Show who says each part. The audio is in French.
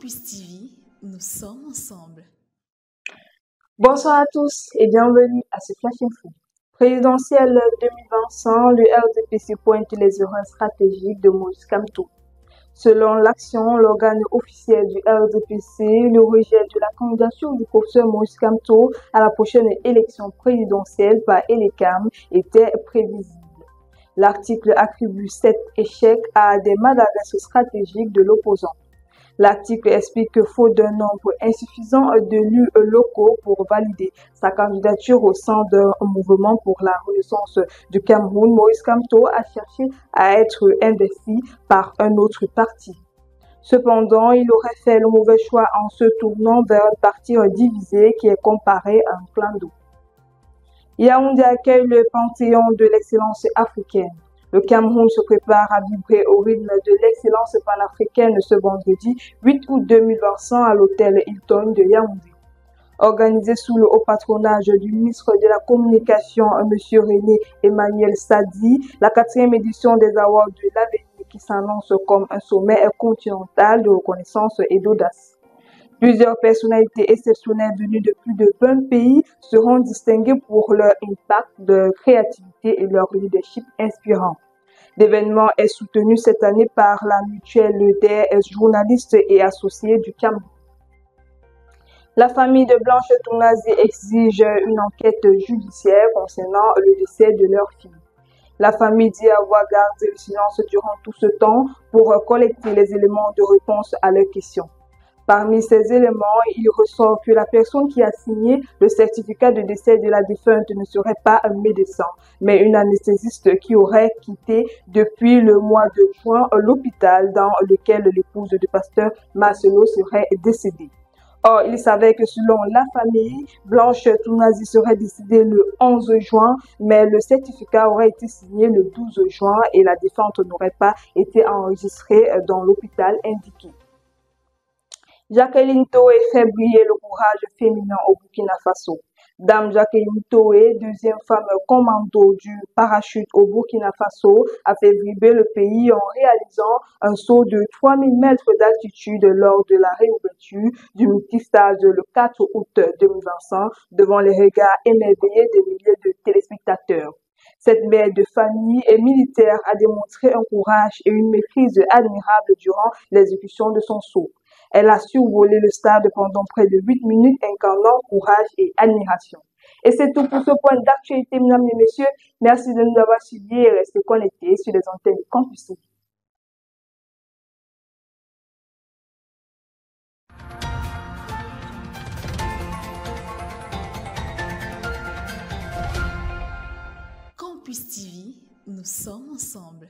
Speaker 1: Campus TV, nous sommes ensemble.
Speaker 2: Bonsoir à tous et bienvenue à ce Flash Info. Présidentielle 2025, le RDPC pointe les erreurs stratégiques de Moïse Kamto. Selon l'Action, l'organe officiel du RDPC, le rejet de la candidature du professeur Moïse Kamto à la prochaine élection présidentielle par ELECAM était prévisible. L'article attribue cet échec à des maladresses stratégiques de l'opposant. L'article explique que faute d'un nombre insuffisant d'élus locaux pour valider sa candidature au sein d'un mouvement pour la renaissance du Cameroun, Moïse Kamto a cherché à être investi par un autre parti. Cependant, il aurait fait le mauvais choix en se tournant vers un parti divisé qui est comparé à un clan d'eau. Yaoundé accueille le panthéon de l'excellence africaine. Le Cameroun se prépare à vibrer au rythme de l'excellence panafricaine ce vendredi 8 août 2025 à l'hôtel Hilton de Yaoundé. Organisé sous le haut patronage du ministre de la Communication, M. René Emmanuel Sadi, la 4e édition des Awards de l'avenir qui s'annonce comme un sommet continental de reconnaissance et d'audace. Plusieurs personnalités exceptionnelles venues de plus de 20 pays seront distinguées pour leur impact de créativité et leur leadership inspirant. L'événement est soutenu cette année par la mutuelle des journalistes et associés du Cameroun. La famille de Blanche Tounazi exige une enquête judiciaire concernant le décès de leur fille. La famille dit avoir gardé le silence durant tout ce temps pour collecter les éléments de réponse à leurs questions. Parmi ces éléments, il ressort que la personne qui a signé le certificat de décès de la défunte ne serait pas un médecin, mais une anesthésiste qui aurait quitté depuis le mois de juin l'hôpital dans lequel l'épouse du pasteur Marcelo serait décédée. Or, il savait que selon la famille, Blanche Tounazi serait décédée le 11 juin, mais le certificat aurait été signé le 12 juin et la défunte n'aurait pas été enregistrée dans l'hôpital indiqué. Jacqueline Toé fait briller le courage féminin au Burkina Faso. Dame Jacqueline Toé, deuxième femme commando du parachute au Burkina Faso, a fait vibrer le pays en réalisant un saut de 3000 mètres d'altitude lors de la réouverture du multistage le 4 août 2025 devant les regards émerveillés des milliers de téléspectateurs. Cette mère de famille et militaire a démontré un courage et une maîtrise admirable durant l'exécution de son saut. Elle a survolé le stade pendant près de 8 minutes, incarnant courage et admiration. Et c'est tout pour ce point d'actualité, mesdames et messieurs. Merci de nous avoir suivis et restez connectés sur les antennes de Campus TV.
Speaker 1: Campus TV, nous sommes ensemble.